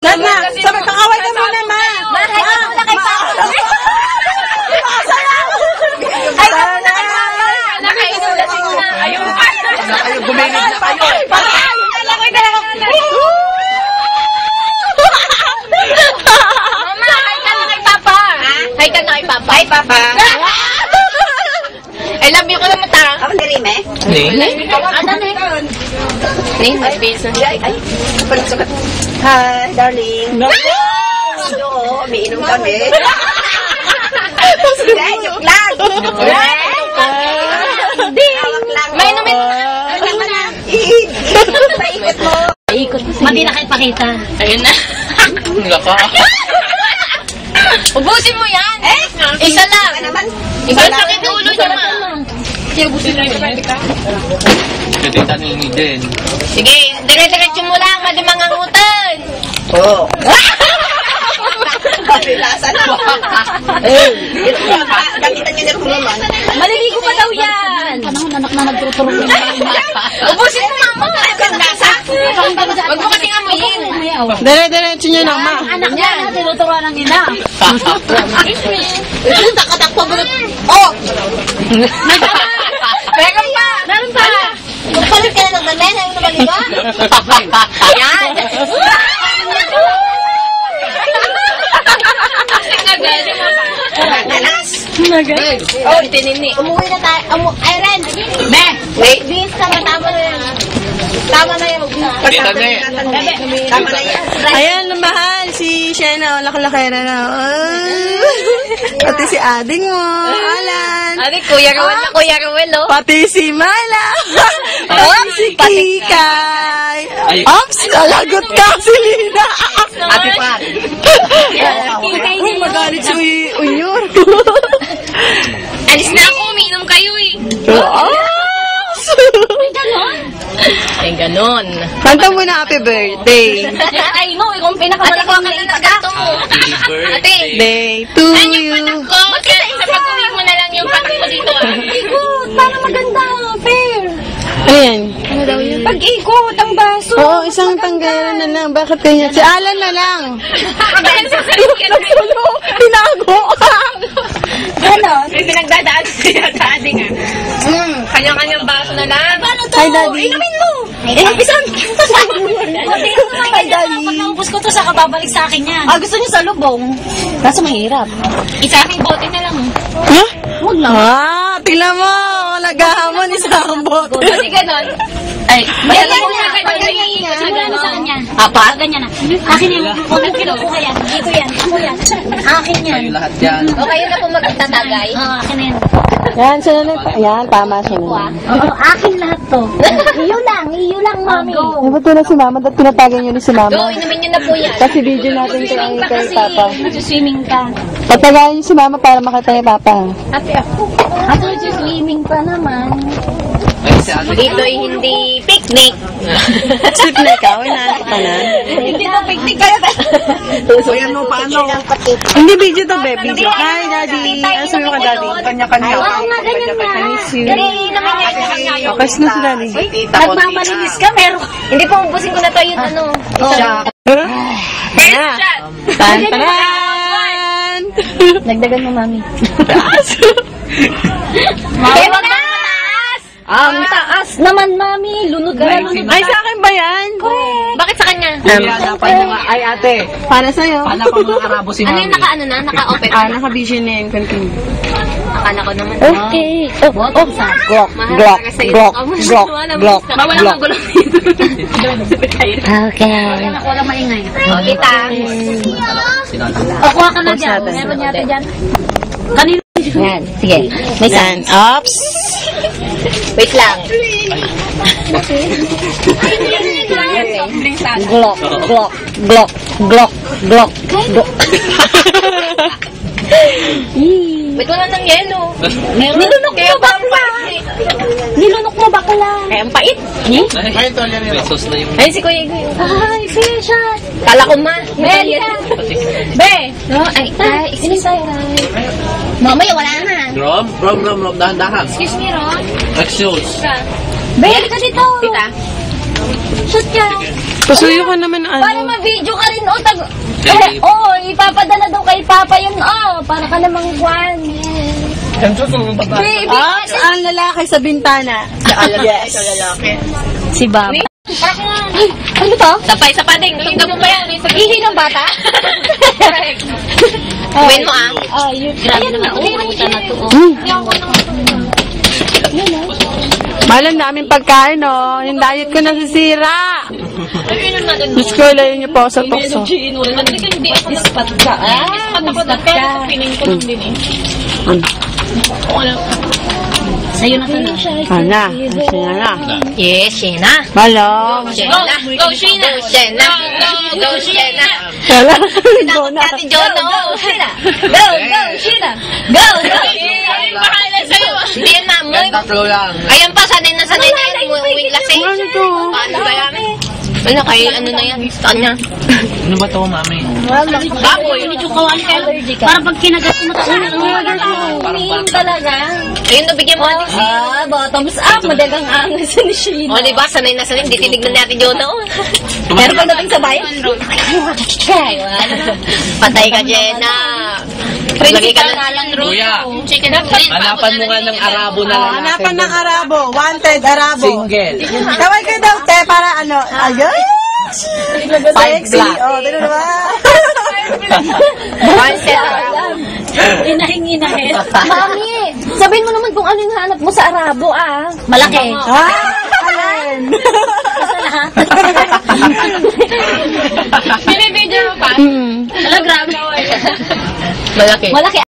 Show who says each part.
Speaker 1: Lahat na. Sabi, kakaway ka muna, ma.
Speaker 2: Mahal ka muna kay Papa. Ay, ka muna kay Papa. Nakainulasing na. Ayun.
Speaker 3: Kayo, gumilig na kayo.
Speaker 2: Mama, hi ka na kay Papa. Hi ka na kay Papa. Hi, Papa. I love you ko naman ta.
Speaker 1: Ako ni Rime.
Speaker 2: Ano na yun? Mag-base na.
Speaker 1: Ay, sugat. Hi, darling. Oo, umiinom kami. Joke lang.
Speaker 2: Hindi. May namin.
Speaker 1: Paikot mo.
Speaker 2: Paikot mo. Mati na kayo pakita. Ayun na. Ubusin mo yan. Isa lang. Isa lang. Sakit ulo niya, ma. Ubusin mo yan.
Speaker 3: Kita ni din.
Speaker 2: Sige, dire-diretso mo lang. Mali mangangutan.
Speaker 1: Oo. Kabilasa na. Nakita niyo na kung naman.
Speaker 2: Maliligo pa daw yan. Panahon, anak na nagtuturo. Ubusin mo, mama. Kabilasa. Huwag mo kasing amuyin.
Speaker 1: Dire-diretso niyo na, ma.
Speaker 2: Anak niya, tinuturuan ng ina. Takatakpo mo na.
Speaker 1: Oh!
Speaker 2: Meron pa. Meron pa. Magpalit ka na ng damen. Ayaw na maligo. Yan.
Speaker 1: Alas!
Speaker 2: Oh, tinini. Umuwi na tayo. Ay, Ren. Be.
Speaker 1: Wait.
Speaker 2: Bis ka na. Tama na yan. Tama na yan.
Speaker 3: Kita na eh.
Speaker 1: Tama na yan.
Speaker 4: Ayan, mahal. Si Shena, laki-lakera na. Pati si Ading mo. Alan.
Speaker 2: Ari, Kuya Ruel na Kuya Ruel, oh.
Speaker 4: Pati si Mala. Pati si Kikay. Ops, nalagot ka si Lina.
Speaker 3: Ate pa.
Speaker 2: Kikay
Speaker 4: Uy, magalit si Unyor.
Speaker 2: Alis na ako. Umiinom kayo, eh. Ay, ganon.
Speaker 4: Kanta mo na happy birthday.
Speaker 2: Ay, mo, ikaw ang pinakamalaki ang nalita mo. Ate.
Speaker 4: Day to you.
Speaker 2: Ko, sa pag-uwi mo na lang yung pati mo dito. Ikot, para maganda. Fair.
Speaker 4: Ayan.
Speaker 2: Ano daw yun? Pag-ikot ang baso.
Speaker 4: Oo, isang tanggalan na lang. Bakit kanya? Si Alan na lang. Nagsulo. Tinago ka.
Speaker 2: Ganon? May pinagdadaan siya sa ating, kanya-kanyang baso na lang. Paano to?
Speaker 4: Hi, Daddy.
Speaker 2: Inumin mo. Inumisan. Hi, Daddy. Pag naubos ko to, saka babalik sa akin yan. Ah, gusto niyo sa lubong. Kaso mahirap. Isa aking bote na lang.
Speaker 4: Ha? Huwag na. Tingnan mo. Naghahamon isang bote.
Speaker 2: Kasi ganon. Ay, ganyan na. Ganyan sa kanya. Apa? Ganyan na. Akin yan. Huwag kinukuha yan. Hindi ko yan. Ako yan. Akin yan.
Speaker 3: Kayo lahat yan.
Speaker 2: O kayo na po magtatagay? Oo, akin na yan.
Speaker 4: Yan, siya na. Yan, tama siya na.
Speaker 2: Oo, akin lahat to. Iyo lang, mami.
Speaker 4: Ay, ba't na si Mama? Ba't pinatagan niyo ni si Mama?
Speaker 2: Go, inumin nyo na po yan.
Speaker 4: Kasi video natin kay Papa.
Speaker 2: Nag-swimming ka.
Speaker 4: Patagayan niyo si Mama para makita ni Papa.
Speaker 2: Ate ako. Ako nag-swimming pa naman.
Speaker 3: Ay, si Ate.
Speaker 2: Dito'y hindi picnic.
Speaker 4: Sip na ikaw, inaanap ka na.
Speaker 2: Hindi to picnic kayo.
Speaker 1: Kuya mo, paano?
Speaker 4: Hindi video to, baby. Hi, Daddy. Ano sabi mo ka, Daddy?
Speaker 1: Kanya-kanya.
Speaker 2: Oo nga, ganyan nga.
Speaker 4: I miss you.
Speaker 2: Ganyan naman yan.
Speaker 4: Okay, na si Daddy.
Speaker 2: Nagmamalinis ka, meron. Hindi po, ubusin ko na to yung ano.
Speaker 4: Ayan. Tan-taran!
Speaker 2: Nagdagan mo, mami.
Speaker 4: Mami,
Speaker 2: wag na! Ang taas naman, mami. Lunod ka na.
Speaker 4: ay, sa akin ba yan?
Speaker 2: Bakit sa kanya?
Speaker 3: Ay, ate.
Speaker 4: Para sa'yo.
Speaker 3: Paano pa mga karabo si
Speaker 2: Ano
Speaker 3: Mami?
Speaker 2: yung naka-ano na? Naka-open?
Speaker 4: Naka-vision na yun. Continue.
Speaker 2: Akala ko naman.
Speaker 4: Okay. Glock,
Speaker 2: Mahal
Speaker 4: glock,
Speaker 2: talaga sa'yo.
Speaker 4: glock,
Speaker 2: Ang mas
Speaker 4: glock,
Speaker 2: wala,
Speaker 4: glock,
Speaker 2: Bawal
Speaker 4: glock.
Speaker 2: ang gulo dito. Okay. Walang maingay. O, kita. O, kuha ka na dyan. Meron yata dyan. Kanino? Yan. Sige. May
Speaker 4: Yan. Ops.
Speaker 2: Wait lang.
Speaker 4: Glock, glock, glock, glock, glock, glock.
Speaker 2: Ba't wala ng yelo? Nilunok mo bakla. Nilunok mo bakla. Kaya ang pait.
Speaker 3: Ay, may sauce na yung...
Speaker 2: Ay, si Kuya Igoy. Ay, fish shot. Kala ko ma. Be. Be. No, ay, excuse me. Mamaya, wala na.
Speaker 3: Rom, dahan-dahan.
Speaker 2: Excuse me, Ron.
Speaker 3: Excuse.
Speaker 2: Be, ka dito. Tita. Shoot ka.
Speaker 4: Pasuyo ka naman,
Speaker 2: Para
Speaker 4: ano.
Speaker 2: ma-video ka rin, oh. Ipapadala daw kay Papa yun, oh. Para ka namang kwan. Baby,
Speaker 4: Ang lalaki sa bintana. Yes.
Speaker 2: si Baba. Ano to? Tapay sa pading. Tingnan mo ba yan? Ihi ng bata? Gawin mo ah. Grabe naman. Umuutan na to.
Speaker 4: Malang daming pagkain, oh. Yung diet ko nasisira. Diyos ko, ilayin niyo po sa tukso.
Speaker 2: Sa'yo na to na.
Speaker 4: Ana, siya na.
Speaker 2: Yes, Shena.
Speaker 4: Malong.
Speaker 2: Shena. Go, Shena. Go, Shena. Go, Shena.
Speaker 4: Wala. Go na.
Speaker 2: Ate Jonah. Go, Shena. Go, Shena. Go, Shena. Bahala sa'yo. Hindi yan namoy.
Speaker 3: Tatlo lang.
Speaker 2: Ayan pa, sanay na yan. Umuwing lasing.
Speaker 4: Ano to?
Speaker 2: Paano ba yan? Ano kay ano na yan? Kanya.
Speaker 3: Ano ba ito, mami?
Speaker 2: Baboy. Medyo kawan ka. Para pag kinagat mo umiinom talaga. Ayun, bigyan mo natin siya. Bottoms up. Madagang angas ni Sheena. O, diba? Sanay na sanay. Hindi tinignan natin Jonah. Pero pagdating sa bayan, patay ka, Jenna. Lagi ka lang.
Speaker 3: Kuya, hanapan mo nga ng Arabo na lalaki.
Speaker 1: Hanapan ng Arabo. Wanted Arabo.
Speaker 3: Single.
Speaker 1: Tawag ka daw, te, para ano. Ayun. Sexy. Oh, tignan mo ba?
Speaker 2: Inahin. Mami, sabihin mo naman kung ano yung hanap mo sa Arabo, ah. Malaki.
Speaker 1: Ah, alin?
Speaker 2: Binibidyo mo pa? Ala, grabe. Malaki.